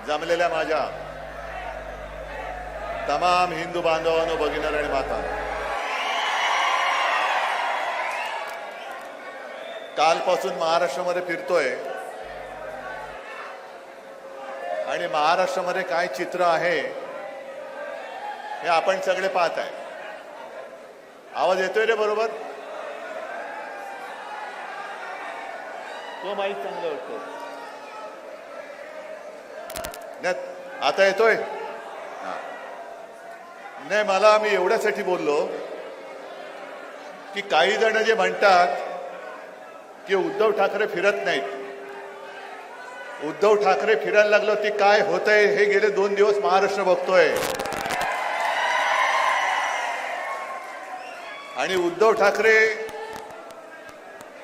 जमलेल्या माझ्या तमाम हिंदू बांधवांनो, भगिनींनो आणि माता, कालपासून महाराष्ट्रामध्ये फिरतोय आणि महाराष्ट्रामध्ये काय चित्र आहे हे आपण सगळे पाहत आहे. आवाज येतोय रे बरोबर? तो माईक चांगलं वाटतो. नाही आता येतोय? नाही, मला मी एवढ्यासाठी बोललो की काही जण जे म्हणतात की उद्धव ठाकरे फिरत नाहीत, उद्धव ठाकरे फिरायला लागलो ती काय होतंय हे गेले 2 दिवस महाराष्ट्र बघतोय. आणि उद्धव ठाकरे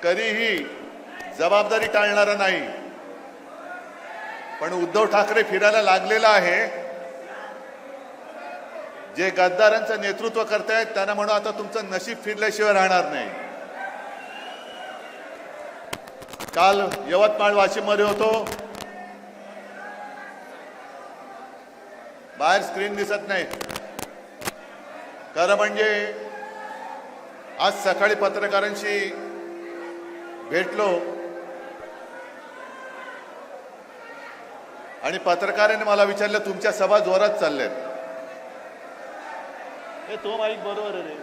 कधीही जबाबदारी टाळणारा नाही, पण उद्धव ठाकरे फिरायला लागलेला आहे. जे गद्दारांचं नेतृत्व करतायत त्यांना म्हणून आता तुमचं नशीब फिरल्याशिवाय राहणार नाही. काल यवतमाळ वाशिम मध्ये होतो, बाहेर स्क्रीन दिसत नाही. खरं म्हणजे आज सकाळी पत्रकारांशी भेटलो आणि पत्रकारांनी मला विचारलं तुमच्या सभा जोरात चालल्यात. हे तो माईक बरोबर आहे रे.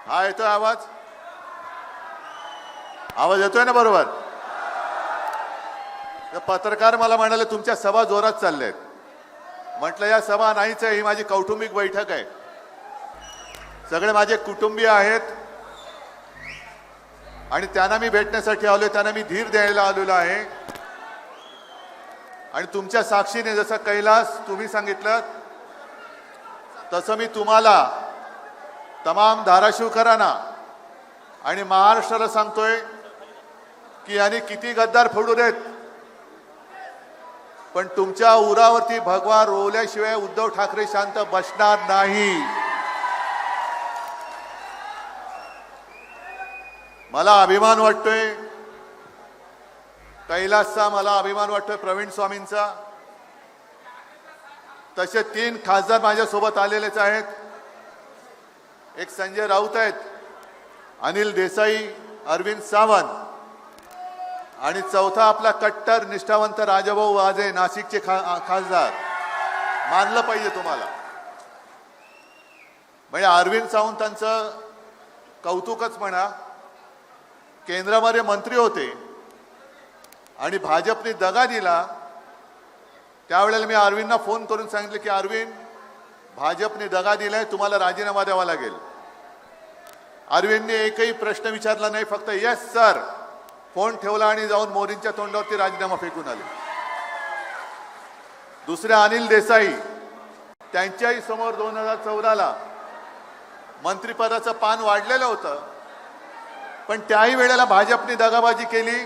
हा येतोय आवाज? आवाज येतोय ना बरोबर? पत्रकार मला म्हणाले तुमच्या सभा जोरात चालल्यात. म्हटलं या सभा नाहीच आहे, ही माझी कौटुंबिक बैठक आहे. सगळे माझे कुटुंबीय आहेत आणि त्यांना मी भेटण्यासाठी आलोय, त्यांना मी धीर द्यायला आलेलो आहे. आणि तुमच्या साक्षीने जसं कैलास तुम्ही सांगितलं तसं मी तुम्हाला तमाम धाराशिवकरांना आणि महाराष्ट्राला सांगतोय की यांनी किती गद्दार फोडू देत, पण तुमच्या उरावरती भगवा रोवल्याशिवाय उद्धव ठाकरे शांत बसणार नाही. मला अभिमान वाटतोय कैलासचा, मला अभिमान वाटतोय प्रवीण स्वामींचा. तसे 3 खासदार माझ्यासोबत आलेलेच आहेत. एक संजय राऊत आहेत, अनिल देसाई, अरविंद सावंत आणि चौथा आपला कट्टर निष्ठावंत राजाभाऊ वाजे, नाशिकचे खासदार. मानलं पाहिजे तुम्हाला. म्हणजे अरविंद सावंतांचं कौतुकच म्हणा. केंद्रामध्ये मंत्री होते आणि भाजपने दगा दिला. त्यावेळेला मी अरविंदना फोन करून सांगितलं की अरविंद, भाजपने दगा दिलाय, तुम्हाला राजीनामा द्यावा लागेल. अरविंदने एकही प्रश्न विचारला नाही, फक्त येस सर फोन ठेवला आणि जाऊन मोदींच्या तोंडावरती राजीनामा फेकून आले. दुसरे अनिल देसाई, त्यांच्याही समोर 2014ला मंत्रिपदाचं पान वाढलेलं होतं, पण त्याही वेळेला भाजपने दगाबाजी केली.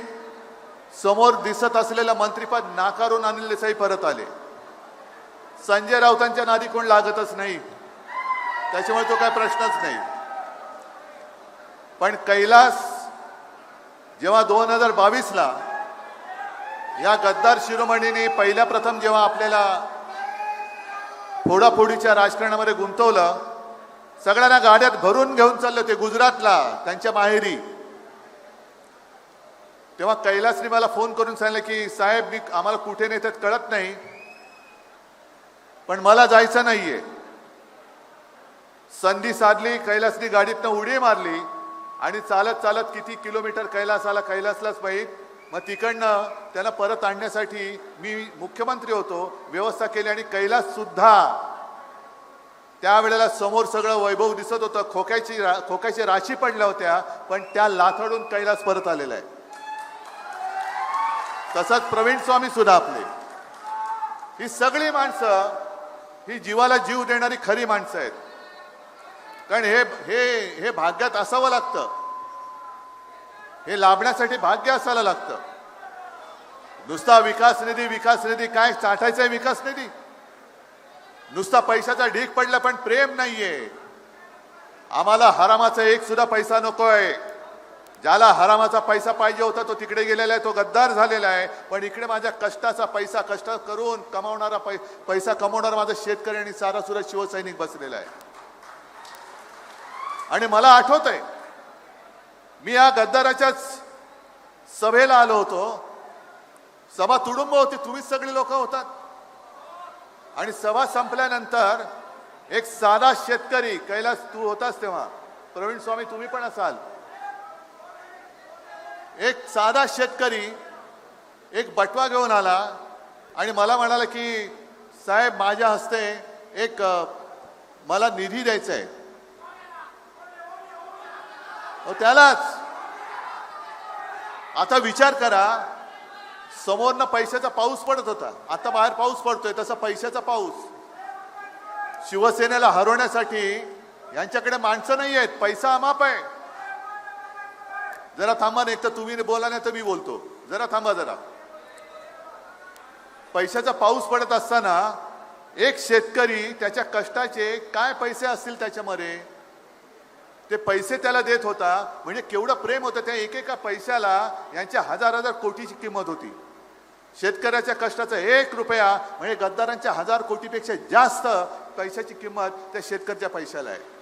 समोर दिसत असलेलं मंत्रिपद नाकारून अनिल देसाई परत आले. संजय राऊतांच्या नादी कोण लागतच नाही, त्याच्यामुळे तो काय प्रश्नच नाही. पण कैलास जेव्हा 2022ला या गद्दार शिरोमणीने पहिल्या प्रथम जेव्हा आपल्याला फोडाफोडीच्या राजकारणामध्ये गुंतवलं, सगळ्यांना गाड्यात भरून घेऊन चालले होते गुजरातला त्यांच्या माहेरी, तेव्हा कैलासने मला फोन करून सांगितलं की साहेब मी आम्हाला कुठे नेतात कळत नाही, पण मला जायचं नाहीये. संधी साधली, कैलासनी गाडीतनं उडी मारली आणि चालत चालत किती किलोमीटर कैलासलाच पाहिजे. मग तिकडनं त्यांना परत आणण्यासाठी मी मुख्यमंत्री होतो, व्यवस्था केली. आणि कैलास सुद्धा त्यावेळेला समोर सगळं वैभव दिसत होतं, खोक्याची राशी पडल्या होत्या, पण त्या लाथाडून कैलास परत आलेला आहे. तसंच प्रवीण स्वामी सुद्धा आपले. ही सगळी माणसं ही जीवाला जीव देणारी खरी माणसं आहेत. कारण हे भाग्यात असावं लागतं, हे लाभण्यासाठी भाग्य असायला लागतं. नुसता विकास निधी काय चाटायचा आहे विकास निधी? नुसता पैशाचा ढीग पडला पण प्रेम नाहीये. आम्हाला हरामाचा एक सुद्धा पैसा नकोय. ज्याला हरामाचा पैसा पाहिजे होता तो तिकडे गेलेला आहे, तो गद्दार झालेला आहे. पण इकडे माझ्या कष्टाचा पैसा, कष्ट करून कमावणारा पैसा कमावणारा माझा शेतकरी आणि सारासुरा शिवसैनिक बसलेला आहे. आणि मला आठवतंय, मी या गद्दाराच्याच सभेला आलो होतो. सभा तुडुंब होती, तुम्हीच सगळी लोक होतात. आणि सभा संपल्यानंतर एक साधा शेतकरी, कैलास तू होतास तेव्हा, प्रवीण स्वामी तुम्ही पण असाल, एक साधा शेतकरी एक बटवा घेऊन आला आणि मला म्हणाला की साहेब माझ्या हस्ते एक मला निधी द्यायचा आहे. त्यालाच आता विचार करा, समोरनं पैशाचा पाऊस पडत होता, आता बाहेर पाऊस पडतोय, तसा पैशाचा पाऊस. शिवसेनेला हरवण्यासाठी यांच्याकडे माणसं नाही आहेत, पैसा अमाप आहे. जरा थांबा, नाही तर तुम्ही बोला नाही तर मी बोलतो. जरा थांबा जरा. पैशाचा पाऊस पडत असताना एक शेतकरी त्याच्या कष्टाचे काय पैसे असतील त्याच्यामध्ये ते पैसे त्याला देत होता. म्हणजे केवढं प्रेम होतं त्या एकेका पैशाला. यांच्या हजार हजार कोटीची किंमत होती. शेतकऱ्याच्या कष्टाचा 1 रुपया म्हणजे गद्दारांच्या 1000 कोटीपेक्षा जास्त पैशाची किंमत त्या शेतकऱ्याच्या पैशाला आहे.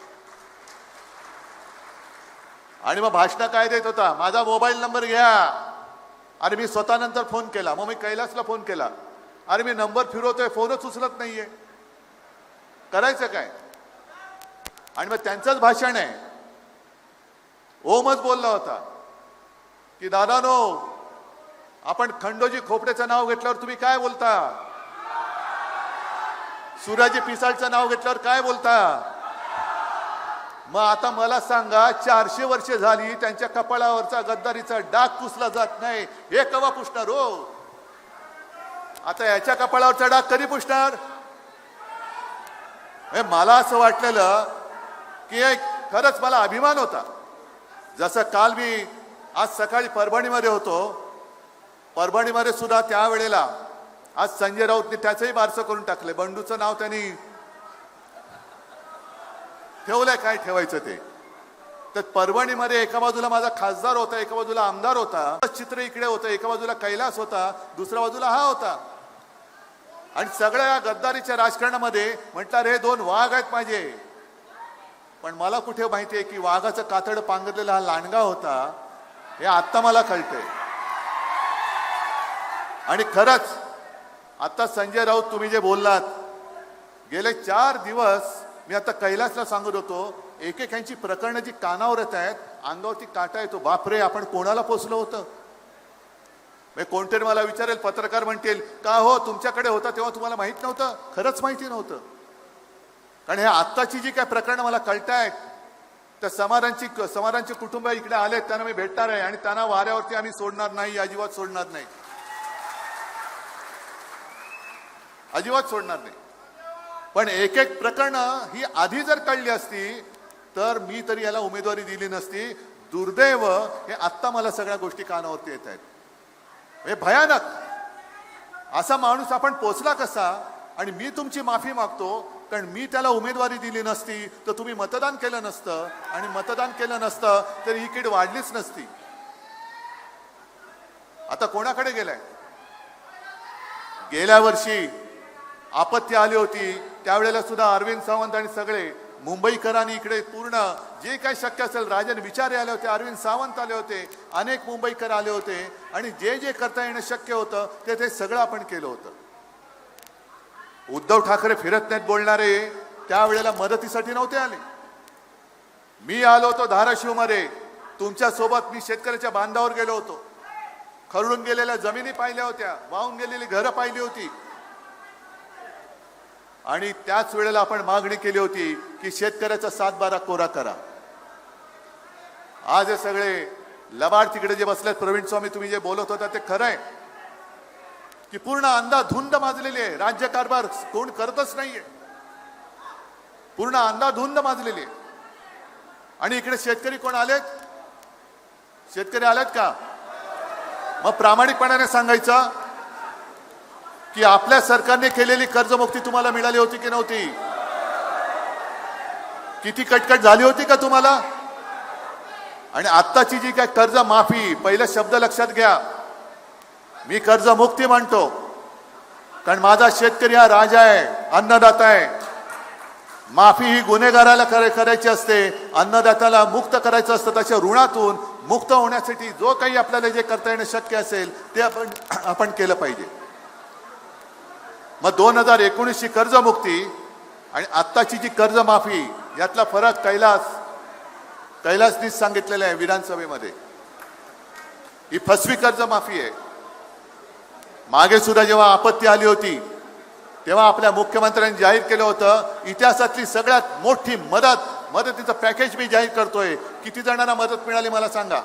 आणि मग भाषण काय देत होता, माझा मोबाईल नंबर घ्या. अरे मी स्वतः नंतर फोन केला, मग मी कैलासला फोन केला, अरे मी नंबर फिरवतोय, फोनच उचलत नाहीये, करायचं काय. आणि मग त्यांचंच भाषण आहे, ओमच बोलला होता की दादानो, आपण खंडोजी खोपडेचं नाव घेतल्यावर तुम्ही काय बोलता, सुराजी पिसाळचं नाव घेतल्यावर काय बोलता. मग आता मला सांगा, 400 वर्षे झाली त्यांच्या कपाळावरचा गद्दारीचा डाग पुसला जात नाही, हे केव्हा पुसणार हो. आता याच्या कपाळावरचा डाग कधी पुसणार. मला असं वाटलेलं की खरंच मला अभिमान होता. जसं काल मी आज सकाळी परभणीमध्ये होतो, परभणीमध्ये सुद्धा त्यावेळेला आज संजय राऊतने त्याचंही बारसं करून टाकले. बंडूचं नाव त्यांनी ठेवलंय, काय ठेवायचं ते. तर परभणीमध्ये एका बाजूला माझा खासदार होता, एका बाजूला आमदार होता, चित्र इकडे होतं, एका बाजूला कैलास होता, दुसऱ्या बाजूला हा होता. आणि सगळ्या या गद्दारीच्या राजकारणामध्ये म्हटलं रे 2 वाघ आहेत माझे. पण मला कुठे माहितीये की वाघाचं कातड पांघरलेला हा लांडगा होता, हे आत्ता मला कळतंय. आणि खरंच आता संजय राऊत तुम्ही जे बोललात, गेले 4 दिवस मी आता कैलासला सांगत होतो, एकेकांची प्रकरणं जी कानावर येत आहेत, अंगावरती काटा येतो. बापरे, आपण कोणाला पोचलो होतं. कोणतरी मला विचारेल, पत्रकार म्हणतील का हो तुमच्याकडे होता तेव्हा तुम्हाला माहित नव्हतं. खरंच माहिती नव्हतं. कारण हे आत्ताची जी काय प्रकरणं मला कळतायत, त्या समारांचे कुटुंब इकडे आलेत, त्यांना मी भेटणार आहे आणि त्यांना वाऱ्यावरती आम्ही सोडणार नाही, अजिबात सोडणार नाही, अजिबात सोडणार नाही. पण एक एक प्रकरणं ही आधी जर कळली असती तर मी तरी याला उमेदवारी दिली नसती. दुर्दैव हे आत्ता मला सगळ्या गोष्टी कानावरती येत आहेत. हे भयानक. असा माणूस आपण पोचला कसा. आणि मी तुमची माफी मागतो, कारण मी त्याला उमेदवारी दिली नसती तर तुम्ही मतदान केलं नसतं, आणि मतदान केलं नसतं तर ही कीड वाढलीच नसती. आता कोणाकडे गेलाय. गेल्या वर्षी आपत्ती आली होती त्यावेळेला सुद्धा अरविंद सावंत आणि सगळे मुंबईकरांनी इकडे पूर्ण जे काही शक्य असेल, राजन विचारे आले होते, अरविंद सावंत आले होते, अनेक मुंबईकर आले होते, आणि जे जे करता येणं शक्य होतं ते सगळं आपण केलं होतं. उद्धव ठाकरे फिरत नाहीत बोलणारे त्यावेळेला मदतीसाठी नव्हते आले. मी आलो होतो धाराशिवमध्ये तुमच्या सोबत. मी शेतकऱ्याच्या बांधावर गेलो होतो, खरडून गेलेल्या जमिनी पाहिल्या होत्या, वाहून गेलेली घरं पाहिली होती. आणि त्याच वेळेला आपण मागणी केली होती की शेतकऱ्याचा 7-12 कोरा करा. आज हे सगळे लबाड तिकडे जे बसलेत, प्रवीण स्वामी तुम्ही जे बोलत होता ते खरं आहे की पूर्ण अंधाधुंद माजलेली आहे. राज्यकारभार कोण करतच नाहीये, पूर्ण अंधाधुंद माजलेली आहे. आणि इकडे शेतकरी कोण आलेत, शेतकरी आलेत का. मग प्रामाणिकपणाने सांगायचं की आपल्या सरकारने केलेली कर्जमुक्ती तुम्हाला मिळाली होती की नव्हती. किती कटकट झाली होती का तुम्हाला? आणि आत्ताची जी काय कर्ज माफी, पहिला शब्द लक्षात घ्या, मी कर्जमुक्ती म्हणतो कारण माझा शेतकरी हा राजा आहे, अन्नदाता आहे. माफी ही गुन्हेगाराला करायची असते, अन्नदात्याला मुक्त करायचं असतं. तशा ऋणातून मुक्त होण्यासाठी जो काही आपल्याला जे करता येणं शक्य असेल ते आपण केलं पाहिजे. मग 2019 ची कर्जमुक्ती आणि आत्ताची जी कर्जमाफी यातला फरक कैलासनीच सांगितलेला आहे विधानसभेमध्ये. ही फसवी कर्जमाफी आहे. मागे सुद्धा जेव्हा आपत्ती आली होती तेव्हा आपल्या मुख्यमंत्र्यांनी जाहीर केलं होतं, इतिहासातली सगळ्यात मोठी मदतीचं पॅकेज मी जाहीर करतोय. किती जणांना मदत मिळाली मला सांगा?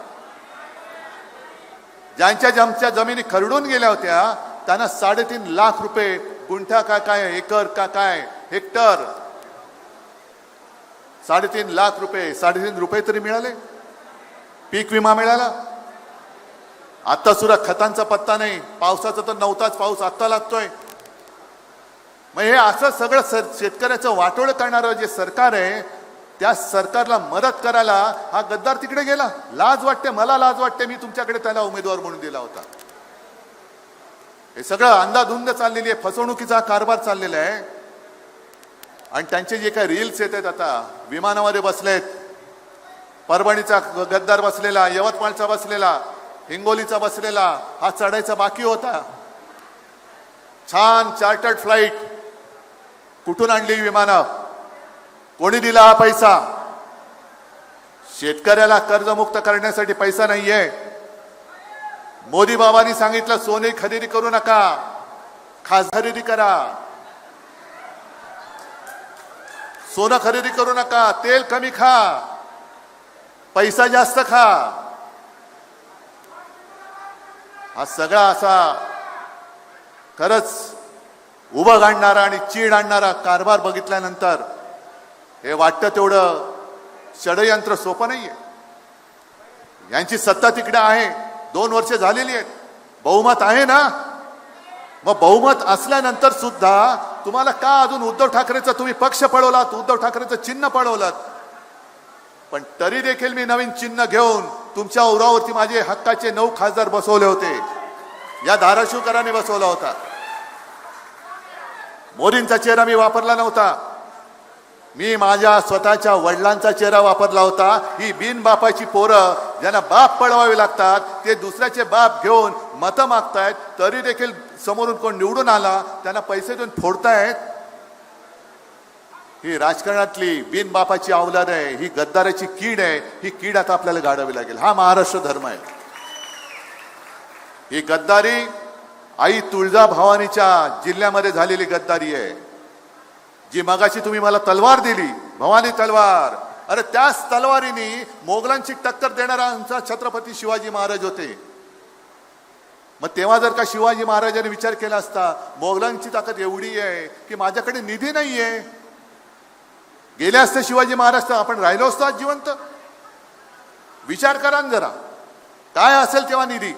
ज्यांच्या जमिनी खरडून गेल्या होत्या त्यांना 3.5 लाख रुपये, गुंठा का काय, एकर का काय, हेक्टर, 3.5 लाख रुपये, 3.5 रुपये तरी मिळाले. पीक विमा मिळाला. आता सुद्धा खतांचा पत्ता नाही. पावसाचा तर नव्हताच, पाऊस आत्ता लागतोय. मग हे असं सगळं शेतकऱ्याचं वाटोळं करणारं जे सरकार आहे, त्या सरकारला मदत करायला हा गद्दार तिकडे गेला. लाज वाटते, मला लाज वाटते. मी तुमच्याकडे त्याला उमेदवार म्हणून दिला होता. हे सगळं अंधाधुंद चाललेली आहे, फसवणुकीचा कारभार चाललेला आहे. आणि त्यांचे जे काही रील्स येत आहेत, आता विमानामध्ये बसलेत, परभणीचा गद्दार बसलेला, यवतमाळचा बसलेला, हिंगोलीचा बसलेला, हा चढायचा बाकी होता. छान चार्टर्ड फ्लाईट. कुठून आणली विमानं? कोणी दिला हा पैसा? शेतकऱ्याला कर्जमुक्त करण्यासाठी पैसा नाहीये. मोदी बाबांनी सांगितलं सोने खरेदी करू नका, खास खरेदी करा. सोनं खरेदी करू नका, तेल कमी खा, पैसा जास्त खा. हा सगळा असा खरंच उभं घालणारा आणि चीड आणणारा कारभार बघितल्यानंतर हे वाटतं तेवढं षडयंत्र सोपं नाहीये. यांची सत्ता तिकडे आहे, 2 वर्ष झालेली आहेत, बहुमत आहे ना. मग बहुमत असल्यानंतर सुद्धा तुम्हाला का अजून उद्धव ठाकरेचा तुम्ही पक्ष पळवलात, उद्धव ठाकरेचं चिन्ह पळवलात. पण तरी देखील मी नवीन चिन्ह घेऊन तुमच्या उरावरती माझे हक्काचे 9 खासदार बसवले होते. या धाराशिवकरांनी बसवला होता. मोदींचा चेहरा मी वापरला नव्हता. मी माझ्या स्वतःच्या वडिलांचा चेहरा वापरला होता. ही बिन बापाची पोरं ज्यांना बाप पळवावे लागतात, ते दुसऱ्याचे बाप घेऊन मतं मागतायत, तरी देखील समोरून कोण निवडून आला त्यांना पैसे देऊन फोडतायत. ही राजकारणातली बिन बापाची अवलाद आहे, ही गद्दाराची कीड आहे. ही कीड आता आपल्याला गाडावी लागेल. हा महाराष्ट्र धर्म आहे. ही गद्दारी आई तुळजाभवानीच्या जिल्ह्यामध्ये झालेली गद्दारी आहे. जी मगाशी तुम्ही मला तलवार दिली, भवानी तलवार, अरे त्याच तलवारीने मोगलांची टक्कर देणारा आमचा छत्रपती शिवाजी महाराज होते. मग तेव्हा जर का शिवाजी महाराजांनी विचार केला असता, मोगलांची ताकद एवढी आहे की माझ्याकडे निधी नाहीये, गेले असते शिवाजी महाराज तर आपण राहिलो असतो आज जिवंत. विचार करा जरा, काय असेल तेव्हा निधी.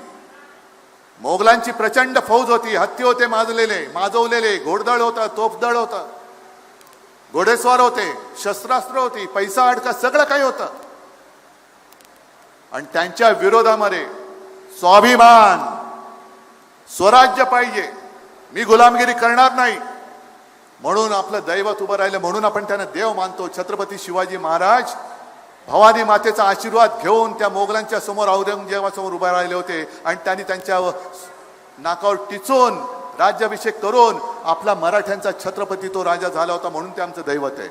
मोगलांची प्रचंड फौज होती, हत्ती होते माजवलेले, घोडदळ होता, तोफदळ होता, घोडेस्वार होते, शस्त्रास्त्र होती, पैसा अडका, सगळं काही होतं. आणि त्यांच्या विरोधामध्ये स्वाभिमान, स्वराज्य पाहिजे, मी गुलामगिरी करणार नाही, म्हणून आपलं दैवत उभं राहिलं. म्हणून आपण त्यांना देव मानतो. छत्रपती शिवाजी महाराज भवानी मातेचा आशीर्वाद घेऊन त्या मोगलांच्या समोर, औरंगजेबासमोर उभे राहिले होते. आणि त्यांनी त्यांच्या नाकावर टिचून राज्याभिषेक करून आपला मराठ्यांचा छत्रपती तो राजा झाला होता. म्हणून ते आमचं दैवत आहे.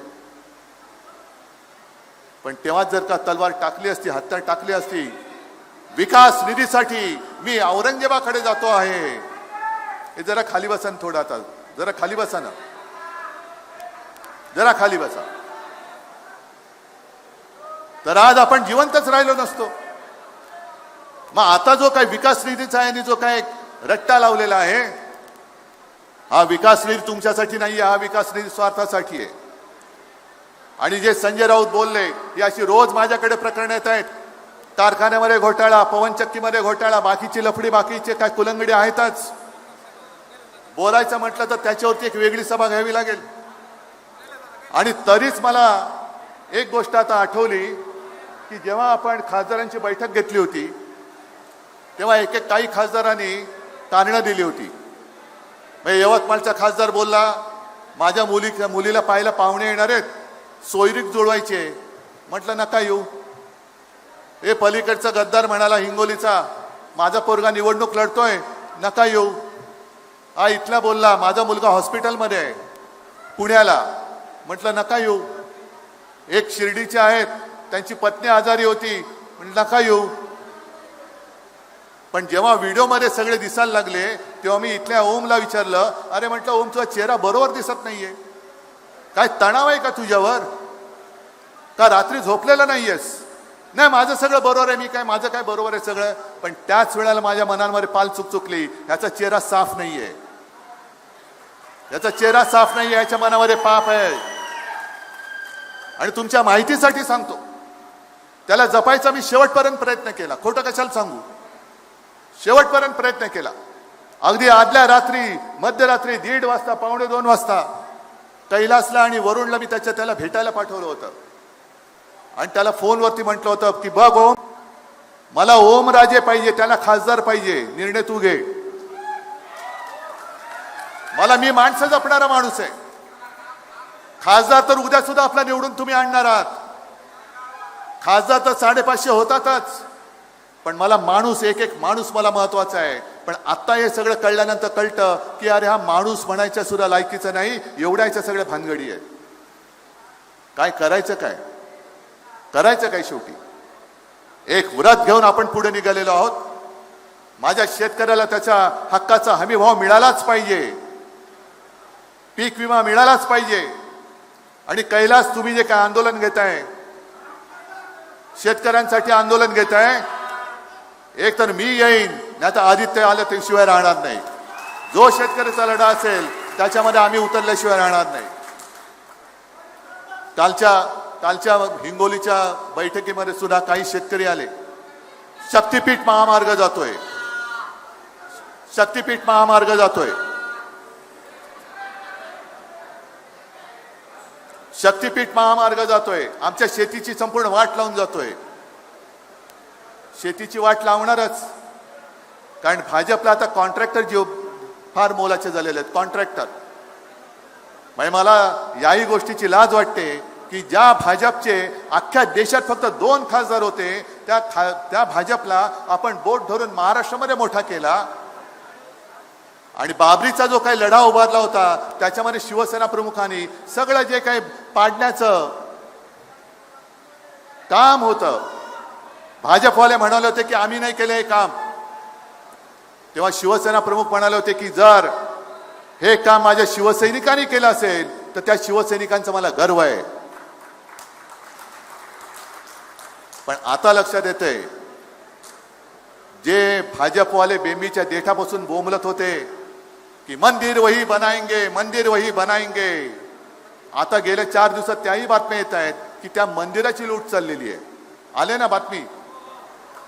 पण तेव्हा जर का तलवार टाकली असती, हत्यार टाकली असती, विकास निधीसाठी मी औरंगजेबाकडे जातो आहे, हे जरा खाली बसा थोडा, आता जरा खाली बसा ना, जरा खाली बसा, तर आज आपण जिवंतच राहिलो नसतो. मग आता जो काही विकास निधीचा आहे आणि जो काही रट्टा लावलेला आहे, हा विकास निधी तुमच्यासाठी नाहीये, हा विकास निधी स्वार्थासाठी आहे. आणि जे संजय राऊत बोलले, ही अशी रोज माझ्याकडे प्रकरण येत आहेत. कारखान्यामध्ये घोटाळा, पवनचक्कीमध्ये घोटाळा, बाकीची लफडी, बाकीचे काय कुलंगडी आहेतच. बोलायचं म्हटलं तर त्याच्यावरती एक वेगळी सभा घ्यावी लागेल. आणि तरीच मला एक गोष्ट आता आठवली की जेव्हा आपण खासदारांची बैठक घेतली होती तेव्हा एक एक काही खासदारांनी कारणं दिली होती. म्हणजे यवतमाळचा खासदार बोलला, माझ्या मुलीला पाहायला पाहुणे येणार आहेत, सोयरीक जुळवायचे. म्हटलं नका येऊ. हे पलीकडचा गद्दार म्हणाला हिंगोलीचा, माझा पोरगा निवडणूक लढतोय, नका येऊ. हा इथला बोलला, माझा मुलगा हॉस्पिटलमध्ये आहे पुण्याला, म्हटलं नका येऊ. एक शिर्डीचे आहेत, त्यांची पत्नी आजारी होती, म्हटलं नका येऊ. पण जेव्हा व्हिडिओमध्ये सगळे दिसायला लागले तेव्हा मी इथल्या ओमला विचारलं, अरे म्हटलं ओम, तुझा चेहरा बरोबर दिसत नाहीये, काय तणाव आहे का तुझ्यावर, का रात्री झोपलेला नाहीयेस? नाही, माझं सगळं बरोबर आहे, मी काय, माझं काय बरोबर आहे सगळं. पण त्याच वेळेला माझ्या मनामध्ये पाल चुकली, याचा चेहरा साफ नाहीये, याचा चेहरा साफ नाहीये, याच्या मनामध्ये पाप आहे. आणि तुमच्या माहितीसाठी सांगतो, त्याला जपायचा मी शेवटपर्यंत प्रयत्न केला, खोटं कशाला सांगू, शेवटपर्यंत प्रयत्न केला. अगदी आदल्या रात्री, मध्यरात्री 1:30 वाजता, 1:45 वाजता कैलासला आणि वरुणला मी त्याला भेटायला पाठवलं होतं. आणि त्याला फोनवरती म्हटलं होतं की बघ ओम, मला ओमराजे पाहिजे, त्याला खासदार पाहिजे, निर्णय तू घे. मी माणसं जपणारा माणूस आहे. खासदार तर उद्या सुद्धा आपला निवडून तुम्ही आणणार आहात, खासदार तर 550 होतातच, पण मला माणूस, एक एक माणूस मला महत्वाचा आहे. पण आता हे सगळं कळल्यानंतर कळतं की अरे हा माणूस म्हणायच्या सुद्धा लायकीचं नाही, एवढ्याच्या सगळ्या भानगडी आहेत. काय करायचं, काय करायचं, काय शेवटी एक व्रत घेऊन आपण पुढे निघालेलो आहोत. माझ्या शेतकऱ्याला त्याच्या हक्काचा हमी भाव मिळालाच पाहिजे, पीक विमा मिळालाच पाहिजे. आणि कैलास, तुम्ही जे काय आंदोलन घेताय, शेतकऱ्यांसाठी आंदोलन घेताय, एक तर मी येईन, नाही तर आदित्य आलं ते शिवाय राहणार नाही. जो शेतकऱ्याचा लढा असेल त्याच्यामध्ये आम्ही उतरल्याशिवाय राहणार नाही. कालच्या हिंगोलीच्या बैठकीमध्ये सुद्धा काही शेतकरी आले. शक्तीपीठ महामार्ग जातोय, शक्तीपीठ महामार्ग जातोय, शक्तीपीठ महामार्ग जातोय, आमच्या शेतीची संपूर्ण वाट लावून जातोय. शेतीची वाट लावणारच, कारण भाजपला आता कॉन्ट्रॅक्टर जीव फार मोलाचे झालेले आहेत, कॉन्ट्रॅक्टर. म्हणजे मला याही गोष्टीची लाज वाटते की ज्या भाजपचे अख्ख्या देशात फक्त 2 खासदार होते, त्या भाजपला आपण बोट धरून महाराष्ट्रामध्ये मोठा केला. आणि बाबरीचा जो काही लढा उभारला होता त्याच्यामध्ये शिवसेना प्रमुखांनी सगळं जे काही पाडण्याचं काम होतं, भाजपवाले म्हणाले होते की आम्ही नाही केले हे काम. तेव्हा शिवसेना प्रमुख म्हणाले होते की जर हे काम माझ्या शिवसैनिकांनी केलं असेल तर त्या शिवसैनिकांचा मला गर्व आहे. पण आता लक्षात येतंय, जे भाजपवाले बेंबीच्या देठापासून बोंबलत होते की मंदिर वही बनाएंगे, मंदिर वही बनाएंगे, आता गेल्या 4 दिवसात त्याही बातम्या येत आहेत की त्या मंदिराची लूट चाललेली आहे. आले ना बातमी,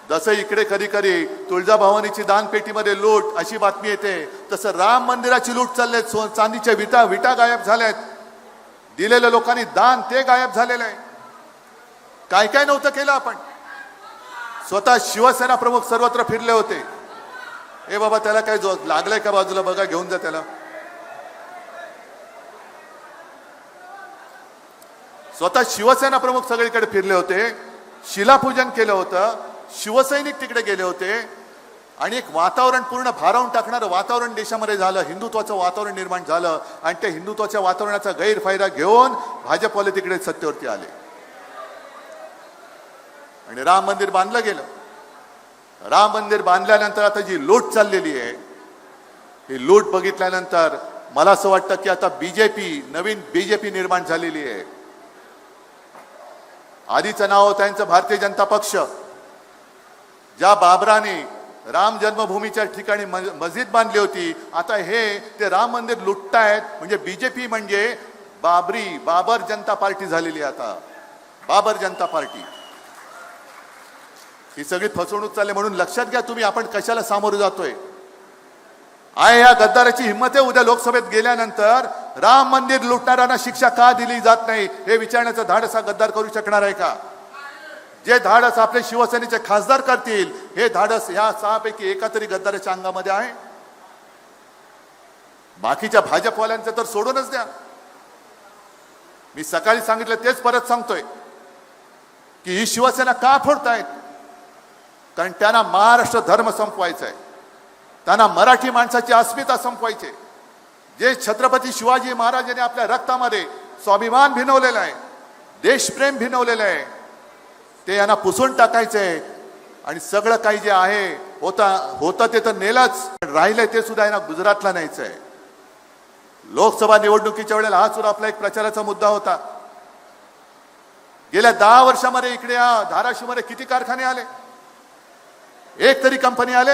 जसं इकडे कधी कधी तुळजाभवानीची दानपेटीमध्ये लूट अशी बातमी येते, तसं राम मंदिराची लूट चालले. चांदीच्या विटा गायब झाल्यात, दिलेल्या लोकांनी दान ते गायब झालेलं आहे. काय काय नव्हतं केलं आपण. स्वतः शिवसेना प्रमुख सर्वत्र फिरले होते. ए बाबा, त्याला काय लागलंय का बाजूला बघा, घेऊन जा त्याला. स्वतः शिवसेना प्रमुख सगळीकडे फिरले होते, शिलापूजन केलं होतं, शिवसैनिक तिकडे गेले होते. आणि एक वातावरण पूर्ण भारावून टाकणारं वातावरण देशामध्ये झालं, हिंदुत्वाचं वातावरण निर्माण झालं. आणि त्या हिंदुत्वाच्या वातावरणाचा गैरफायदा घेऊन भाजपवाले तिकडे सत्तेवरती आले आणि राम मंदिर बांधलं गेलं. राम मंदिर बांधल्यानंतर आता जी लूट चाललेली आहे, ही लूट बघितल्यानंतर मला असं वाटतं की आता नवीन बीजेपी निर्माण झालेली आहे. आधीचं नाव होतं त्यांचं भारतीय जनता पक्ष. ज्या बाबराने राम जन्मभूमीच्या ठिकाणी मस्जिद बांधली होती, आता ते राम मंदिर लुटतायत. म्हणजे बीजेपी म्हणजे बाबर जनता पार्टी झालेली आहे आता, बाबर जनता पार्टी. ही सगळी फसवणूक चालली. म्हणून लक्षात घ्या तुम्ही, आपण कशाला सामोरं जातोय. आहे या गद्दाराची हिंमत आहे, उद्या लोकसभेत गेल्यानंतर राम मंदिर लुटणाऱ्यांना शिक्षा का दिली जात नाही हे विचारण्याचं धाडस हा गद्दार करू शकणार आहे का? जे धाडस आपले शिवसेनेचे खासदार करतील हे धाडस या 6 पैकी एका तरी गद्दाराच्या अंगामध्ये आहे? बाकीच्या भाजपवाल्यांचं तर सोडूनच द्या. मी सकाळी सांगितलं तेच परत सांगतोय की ही शिवसेना का फोडतायत? कारण त्यांना महाराष्ट्र धर्म संपवायचा आहे, त्यांना मराठी माणसाची अस्मिता संपवायची. जे छत्रपती शिवाजी महाराजांनी आपल्या रक्तामध्ये स्वाभिमान भिनवलेला आहे, देशप्रेम भिनवलेलं आहे, ते यांना पुसून टाकायचंय. आणि सगळं काही जे आहे होतं ते तर नेलंच, राहिलंय ते सुद्धा यांना गुजरातला न्यायचंय. लोकसभा निवडणुकीच्या वेळेला हा सुद्धा आपला एक प्रचाराचा मुद्दा होता. गेल्या 10 वर्षामध्ये इकडे या धाराशिवमध्ये किती कारखाने आले? एक तरी कंपनी आले?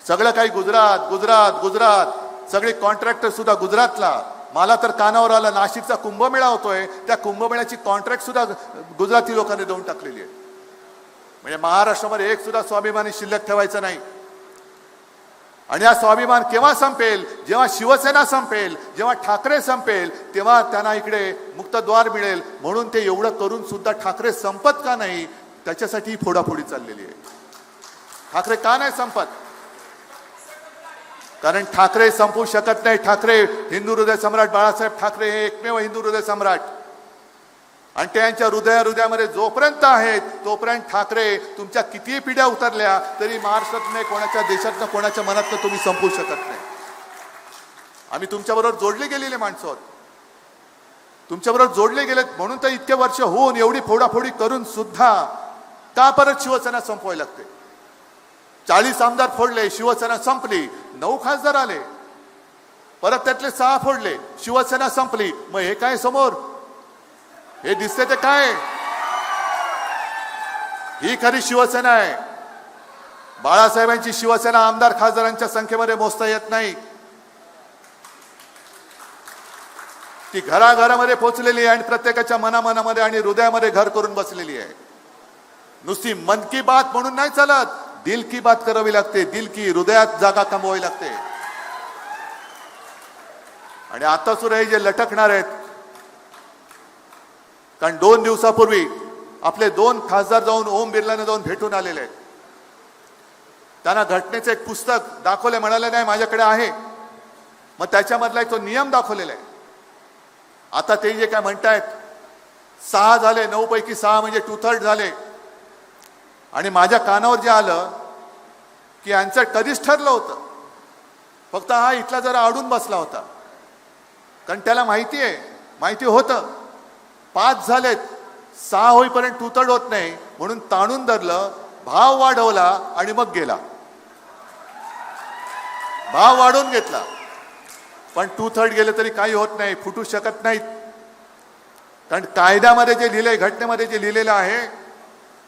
सगळं काही गुजरात गुजरात गुजरात, सगळे कॉन्ट्रॅक्टर सुद्धा गुजरातला. मला तर कानावर आला नाशिकचा कुंभमेळा होतोय, त्या कुंभमेळ्याची कॉन्ट्रॅक्ट सुद्धा गुजराती लोकांनी देऊन टाकलेली आहे. म्हणजे महाराष्ट्रामध्ये एक सुद्धा स्वाभिमानी शिल्लक ठेवायचं नाही. आणि हा स्वाभिमान केव्हा संपेल? जेव्हा शिवसेना संपेल, जेव्हा ठाकरे संपेल, तेव्हा त्यांना इकडे मुक्तद्वार मिळेल. म्हणून ते एवढं करून सुद्धा ठाकरे संपत का नाही त्याच्यासाठी फोडाफोडी चाललेली आहे. ठाकरे का नाही संपत? कारण ठाकरे संपू शकत नाही. ठाकरे हिंदू हृदय सम्राट बाळासाहेब ठाकरे हे एकमेव हिंदू हृदय सम्राट. आणि त्यांच्या हृदयामध्ये जोपर्यंत आहेत तोपर्यंत ठाकरे तुमच्या कितीही पिढ्या उतरल्या तरी महाराष्ट्रात नाही, कोणाच्या देशातनं कोणाच्या मनातनं तुम्ही संपू शकत नाही. आम्ही तुमच्याबरोबर जोडले गेलेले माणसं आहोत, तुमच्याबरोबर जोडले गेलेत. म्हणून तर इतके वर्ष होऊन एवढी फोडाफोडी करून सुद्धा का परत शिवसेना संपवायला लागते? 40 आमदार फोडले, शिवसेना संपली. 9 खासदार आले, परत त्यातले 6 फोडले, शिवसेना संपली. मग हे काय समोर हे दिसते ते काय? ही खरी शिवसेना आहे. बाळासाहेबांची शिवसेना आमदार खासदारांच्या संख्येमध्ये मोजता येत नाही. ती घराघरामध्ये पोहोचलेली आहे आणि प्रत्येकाच्या मनामनामध्ये आणि हृदयामध्ये घर करून बसलेली आहे. नुसती मन की बात म्हणून नाही चालत, दिल की बात करावी लागते. दिल की, हृदयात जागा कमवावी लागते. आणि आता सुद्धा हे जे लटकणार आहेत, कारण 2 दिवसापूर्वी आपले 2 खासदार जाऊन ओम बिर्लाने जाऊन भेटून आलेले आहेत. त्यांना घटनेचं एक पुस्तक दाखवले, म्हणाले नाही माझ्याकडे आहे. मग त्याच्यामधला एक तो नियम दाखवलेला आहे. आता ते जे काय म्हणतायत 6 झाले, 9 पैकी 6 म्हणजे 2/3 झाले. आणि माझ्या कानावर जे आलं की यांचं कधीच ठरलं होतं, फक्त हा इथला जरा अडून बसला होता. कारण त्याला माहिती होतं 5 झालेत, 6 होईपर्यंत 2/3 होत नाही, म्हणून ताणून धरलं, भाव वाढवला आणि मग गेला. भाव वाढवून घेतला, पण 2/3 गेले तरी काही होत नाही, फुटू शकत नाहीत. कारण कायद्यामध्ये जे लिहिले, घटनेमध्ये जे लिहिलेलं आहे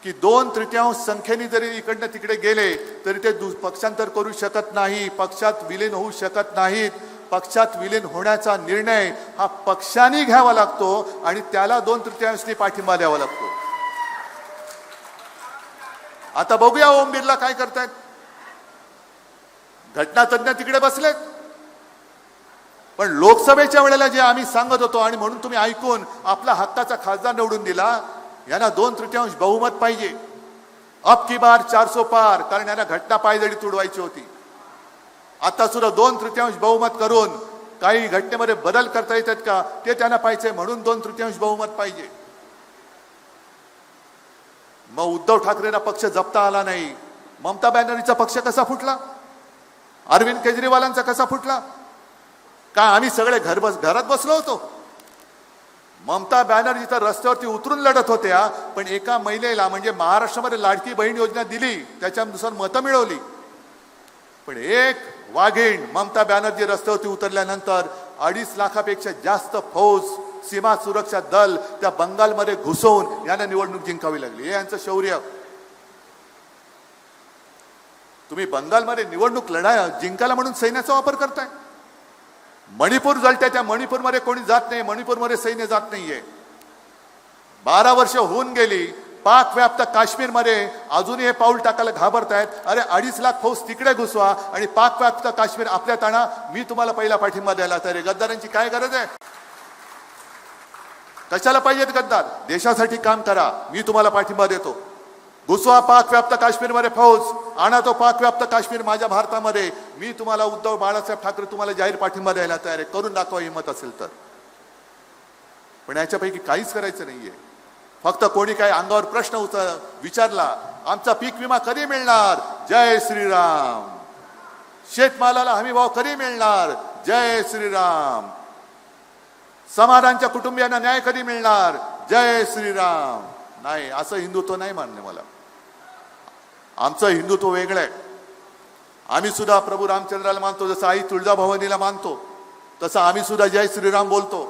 की 2/3 संख्येने जरी इकडनं तिकडे गेले तरी ते पक्षांतर करू शकत नाही, पक्षात विलीन होऊ शकत नाहीत. पक्षात विलीन होण्याचा निर्णय हा पक्षाने घ्यावा लागतो आणि त्याला 2/3 पाठिंबा द्यावा लागतो. आता बघूया ओम बिर्ला काय करतायत. घटनातज्ञ तिकडे बसलेत, पण लोकसभेच्या वेळेला जे आम्ही सांगत होतो आणि म्हणून तुम्ही ऐकून आपला हक्काचा खासदार निवडून दिला, यांना 2/3 बहुमत पाहिजे. अब की बार 400 पार, कारण यांना घटना पायदळी तुडवायची होती. आता सुद्धा 2/3 बहुमत करून काही घटनेमध्ये बदल करता येतात का ते त्यांना पाहिजे, म्हणून 2/3 बहुमत पाहिजे. मग उद्धव ठाकरेंना पक्ष जपता आला नाही. ममता बॅनर्जीचा पक्ष कसा फुटला? अरविंद केजरीवालांचा कसा फुटला? का आम्ही सगळे घरात बसलो होतो? ममता बॅनर्जी तर रस्त्यावरती उतरून लढत होत्या, पण एका महिलेला म्हणजे महाराष्ट्रामध्ये लाडकी बहीण योजना दिली, त्याच्यानुसार मतं मिळवली. पण एक वाघीण ममता बॅनर्जी रस्त्यावरती उतरल्यानंतर 2.5 लाखापेक्षा जास्त फौज, सीमा सुरक्षा दल त्या बंगालमध्ये घुसवून यांना निवडणूक जिंकावी लागली. हे यांचं शौर्य. तुम्ही बंगालमध्ये निवडणूक जिंकायला म्हणून सैन्याचा वापर करताय. मणिपूर जळते, त्या मणिपूरमध्ये कोणी जात नाही, मणिपूरमध्ये सैन्य जात नाहीये. 12 वर्ष होऊन गेली पाक व्याप्त काश्मीरमध्ये अजूनही हे पाऊल टाकायला घाबरतायत. अरे 2.5 लाख फौज तिकडे घुसवा आणि पाक व्याप्त काश्मीर आपल्यात आणा. मी तुम्हाला पहिला पाठिंबा द्यायला तयार आहे. गद्दारांची काय गरज आहे? कशाला पाहिजेत गद्दार? देशासाठी काम करा, मी तुम्हाला पाठिंबा देतो. घुसवा पाक व्याप्त काश्मीरमध्ये फौज, आणा तो पाक व्याप्त काश्मीर माझ्या भारतामध्ये. मी तुम्हाला उद्धव बाळासाहेब ठाकरे तुम्हाला जाहीर पाठिंबा द्यायला तयार आहे. करून दाखवा हिंमत असेल तर. पण याच्यापैकी काहीच करायचं नाहीये. फक्त कोणी काय अंगावर प्रश्न विचारला, आमचा पीक विमा कधी मिळणार? जय श्रीराम. शेतमालाला हमी भाव कधी मिळणार? जय श्रीराम. समाधानच्या कुटुंबियांना न्याय कधी मिळणार? जय श्रीराम. नाही, असं हिंदुत्व नाही मान्य मला. आमचं हिंदुत्व वेगळं आहे. आम्ही सुद्धा प्रभू रामचंद्राला मानतो, जसं आई तुळजाभवानीला मानतो तसं आम्ही सुद्धा जय श्रीराम बोलतो.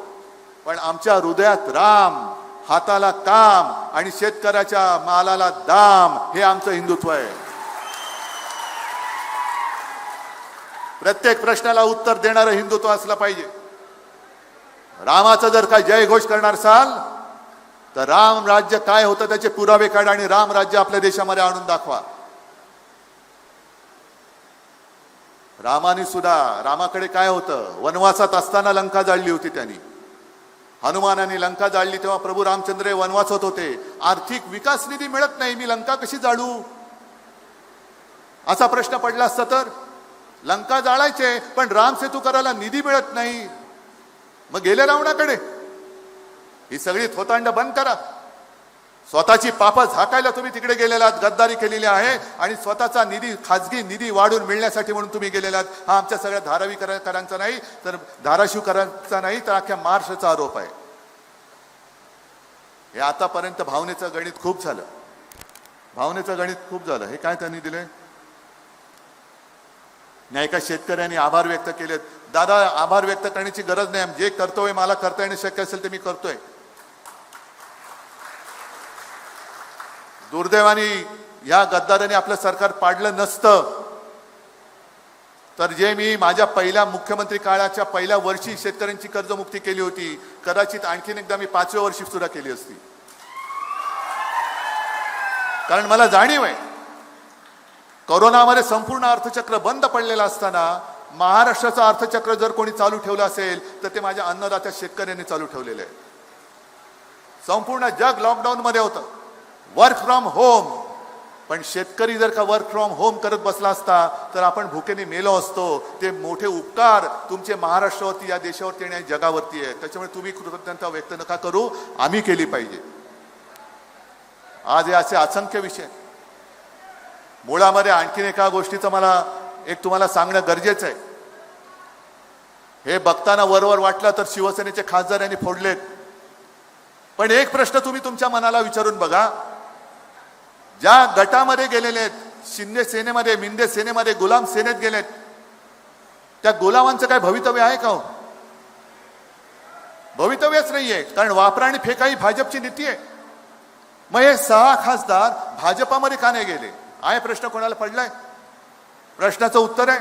पण आमच्या हृदयात राम, हाताला काम आणि शेतकऱ्याच्या मालाला दाम, हे आमचं हिंदुत्व आहे. प्रत्येक प्रश्नाला उत्तर देणारं हिंदुत्व असलं पाहिजे. रामाचा जर काय जयघोष करणार असाल तर राम राज्य काय होतं त्याचे पुरावे काढा आणि राम राज्य आपल्या देशामध्ये आणून दाखवा. रामाकडे काय होतं? वनवासात असताना लंका जाळली होती त्यांनी. हनुमानाने लंका जाळली तेव्हा प्रभू रामचंद्र वनवासात होते. आर्थिक विकास निधी मिळत नाही, मी लंका कशी जाळू असा प्रश्न पडला असता तर लंका जाळायचे, पण राम सेतू करायला निधी मिळत नाही. मग गेले रावणाकडे. ही सगळी थोतांड बंद करा. स्वतःची पाप झाकायला तुम्ही तिकडे गेलेला आहात, गद्दारी केलेली आहे आणि स्वतःचा निधी, खाजगी निधी वाढून मिळण्यासाठी म्हणून तुम्ही गेलेला आहात. हा आमच्या सगळ्या धारावीकरांचा नाही तर धाराशिवकरांचा नाही तर अख्ख्या महाराष्ट्राचा आरोप आहे. हे आतापर्यंत भावनेचं गणित खूप झालं. भावनेचं गणित खूप झालं. हे काय त्यांनी दिले? नाही का शेतकऱ्यांनी आभार व्यक्त केलेत. दादा, आभार व्यक्त करण्याची गरज नाही. जे कर्तव्य मला करता येणं शक्य असेल ते मी करतोय. दुर्दैवाने या गद्दारांनी आपलं सरकार पाडलं नसतं तर जे मी माझ्या पहिल्या मुख्यमंत्री काळाच्या पहिल्या वर्षी शेतकऱ्यांची कर्जमुक्ती केली होती, कदाचित आणखीन एकदा मी 5व्या वर्षी सुद्धा केली असती. कारण मला जाणीव आहे, कोरोनामध्ये संपूर्ण अर्थचक्र बंद पडलेलं असताना महाराष्ट्राचं अर्थचक्र जर कोणी चालू ठेवलं असेल तर ते माझ्या अन्नदात्या शेतकऱ्यांनी चालू ठेवलेलं आहे. संपूर्ण जग लॉकडाऊन मध्ये होतं, वर्क फ्रॉम होम. पण शेतकरी जर का वर्क फ्रॉम होम करत बसला असता तर आपण भुकेने मेलो असतो. ते मोठे उपकार तुमचे महाराष्ट्रावरती, या देशावरती आणि जगावरती आहे. त्याच्यामुळे तुम्ही कृतज्ञता व्यक्त नका करू, आम्ही केली पाहिजे. आज हे असे असंख्य विषय. मुळामध्ये आणखीन एका गोष्टीचं मला तुम्हाला सांगणं गरजेचं आहे. हे बघताना वरवर वाटलं तर शिवसेनेचे खासदार यांनी फोडलेत. पण एक प्रश्न तुम्ही तुमच्या मनाला विचारून बघा, ज्या गटामध्ये गेलेले आहेत, शिंदे सेनेमध्ये, मिंदे सेनेमध्ये, गुलाम सेनेत गेलेत, त्या गुलामांचं काय भवितव्य आहे का? भवितव्यच नाहीये. कारण वापरा आणि फेका ही भाजपची नीती आहे. मग हे 6 खासदार भाजपामध्ये का नाही गेले? आहे प्रश्न कोणाला पडलाय? प्रश्नाचं उत्तर आहे,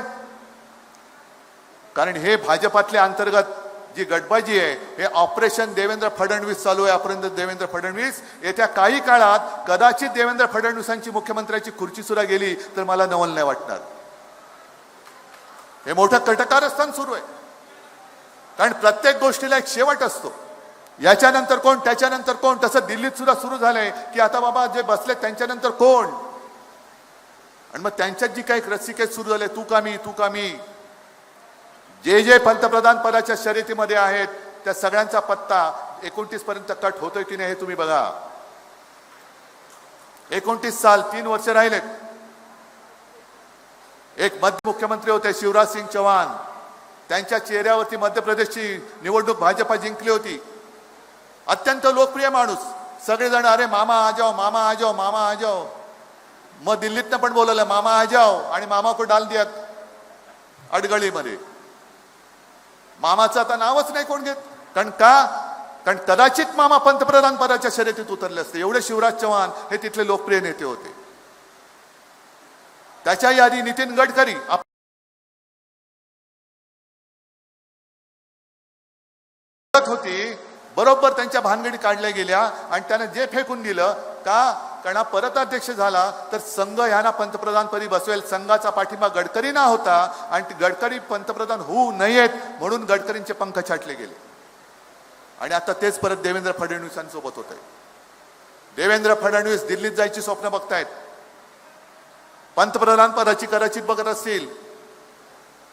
कारण हे भाजपातल्या अंतर्गत जी गटबाजी आहे, हे ऑपरेशन देवेंद्र फडणवीस चालू आहे. ऑपरेशन देवेंद्र फडणवीस. येत्या काही काळात कदाचित देवेंद्र फडणवीसांची मुख्यमंत्र्याची खुर्ची सुद्धा गेली तर मला नवल नाही वाटणार. हे मोठं कटकारस्थान सुरू आहे. कारण प्रत्येक गोष्टीला एक शेवट असतो. याच्यानंतर कोण, त्याच्यानंतर कोण. तसं दिल्लीत सुद्धा सुरू झालंय की आता बाबा जे बसले त्यांच्यानंतर कोण. आणि मग त्यांच्यात जी काही रस्सीखेच सुरू झाले, तू का मी, तू का मी. जे पंतप्रधान पदाच्या शर्यतीमध्ये आहेत त्या सगळ्यांचा पत्ता 29 पर्यंत कट होतोय की नाही हे तुम्ही बघा. 29 साल, 3 वर्ष राहिलेत. एक मध्य मुख्यमंत्री होते शिवराज सिंग चौहान, त्यांच्या चेहऱ्यावरती मध्य प्रदेशची निवडणूक भाजपा जिंकली होती. अत्यंत लोकप्रिय माणूस. सगळेजण अरे मामा आ जाओ, मामा आ जाओ, मामा आ जाओ. मग दिल्लीतनं पण बोलवलं मामा आ जाओ आणि मामा को डाल दिया अडगळीमध्ये. मामाचं आता नावच नाही कोण घेत. कारण कारण कदाचित मामा पंतप्रधान पदाच्या शर्यतीत उतरले असते. एवढे शिवराज चौहान हे तिथले लोकप्रिय नेते होते. त्याच्याही आधी नितीन गडकरी होती. बरोबर त्यांच्या भानगडी काढल्या गेल्या आणि त्यानं जे फेकून दिलं का, कारण हा परत अध्यक्ष झाला तर संघ ह्याना पंतप्रधानपदी बसवेल. संघाचा पाठिंबा गडकरी ना होता आणि गडकरी पंतप्रधान होऊ नयेत म्हणून गडकरींचे पंख छाटले गेले. आणि आता तेच परत देवेंद्र फडणवीसांसोबत होत आहे. देवेंद्र फडणवीस दिल्लीत जायची स्वप्न बघतायत, पंतप्रधान पदाची कदाचित बघत असतील,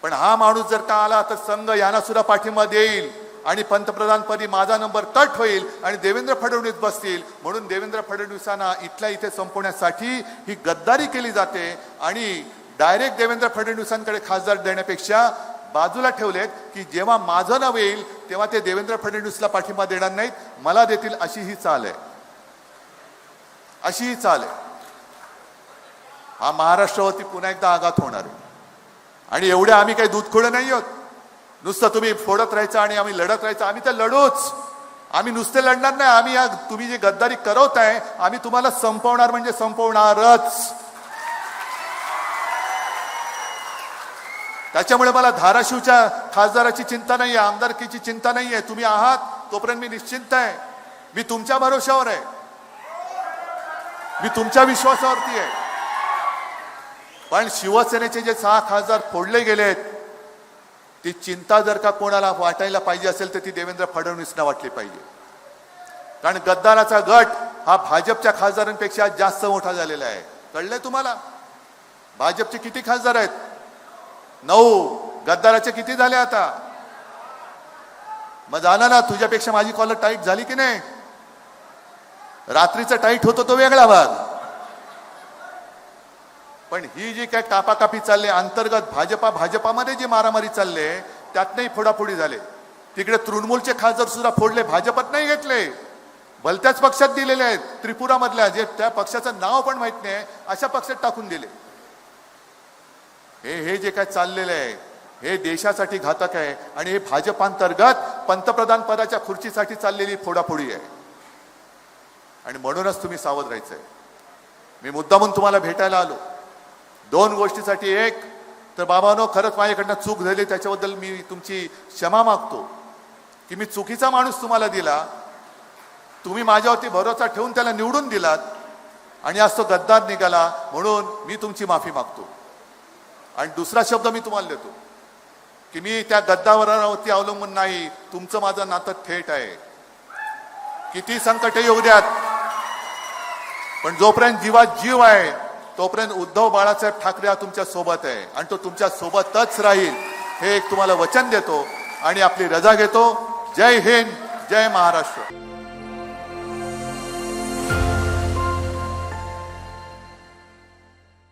पण हा माणूस जर का आला तर संघ यांना सुद्धा पाठिंबा देईल आणि पंतप्रधानपदी माझा नंबर तट होईल आणि देवेंद्र फडणवीस बसतील. म्हणून देवेंद्र फडणवीसांना इथल्या इथे संपवण्यासाठी ही गद्दारी केली जाते आणि डायरेक्ट देवेंद्र फडणवीसांकडे खासदार देण्यापेक्षा बाजूला ठेवलेत की जेव्हा माझं नाव येईल तेव्हा ते देवेंद्र फडणवीसला पाठिंबा देणार नाहीत, मला देतील, अशी ही चाल आहे, अशी ही चाल आहे. हा महाराष्ट्रावरती पुन्हा एकदा आघात होणार आहे. आणि एवढे आम्ही काही दूधखोडे नाही आहोत, नुसतं तुम्ही फोडत राहायचं आणि आम्ही लढत राहायचं. आम्ही तर लढूच, आम्ही नुसते लढणार नाही. आम्ही या तुम्ही जी गद्दारी करवताय आम्ही तुम्हाला संपवणार म्हणजे संपवणारच. त्याच्यामुळे मला धाराशिवच्या खासदाराची चिंता नाहीये, आमदारकीची चिंता नाहीये. तुम्ही आहात तोपर्यंत मी निश्चिंत आहे. मी तुमच्या भरोशावर आहे, मी तुमच्या विश्वासावरती आहे. पण शिवसेनेचे जे 6 खासदार फोडले गेलेत ती चिंता जर का कोणाला वाटायला पाहिजे असेल तर ती देवेंद्र फडणवीसना वाटली पाहिजे. कारण गद्दाराचा गट हा भाजपच्या खासदारांपेक्षा जास्त मोठा झालेला आहे. कळलंय तुम्हाला? भाजपचे किती खासदार आहेत? 9. गद्दाराचे किती झाले आता? मग जाणार ना, तुझ्यापेक्षा माझी कॉलर टाईट झाली की नाही? रात्रीचं टाईट होतो तो वेगळा भाग, पण ही जी काय कापाकापी चालले अंतर्गत भाजपामध्ये जी मारामारी चालले त्यातनंही फोडाफोडी झाले. तिकडे तृणमूलचे खासदार सुद्धा फोडले, भाजपात नाही घेतले, भलत्याच पक्षात दिलेले आहेत. त्रिपुरामधल्या जे त्या पक्षाचं नाव पण माहित नाही अशा पक्षात टाकून दिले. हे जे काय चाललेलं आहे हे देशासाठी घातक आहे आणि हे भाजपांतर्गत पंतप्रधान पदाच्या खुर्चीसाठी चाललेली फोडाफोडी आहे. आणि म्हणूनच तुम्ही सावध राहायचंय. मी मुद्दामून तुम्हाला भेटायला आलो 2 गोष्टीसाठी. एक तर बाबांनो, खरंच माझ्याकडनं चूक झाली, त्याच्याबद्दल मी तुमची क्षमा मागतो की मी चुकीचा माणूस तुम्हाला दिला. तुम्ही माझ्यावरती भरोसा ठेवून त्याला निवडून दिलात आणि आज तो गद्दार निघाला, म्हणून मी तुमची माफी मागतो. आणि दुसरा शब्द मी तुम्हाला देतो की मी त्या गद्दारावरती अवलंबून नाही. तुमचं माझं नातं थेट आहे. किती संकट येऊ द्यात, पण जोपर्यंत जीवात जीव आहे तोपर्यंत उद्धव बाळासाहेब ठाकरे हा तुमच्या सोबत आहे आणि तो तुमच्या सोबतच राहील, हे एक तुम्हाला वचन देतो आणि आपली रजा घेतो. जय हिंद, जय महाराष्ट्र.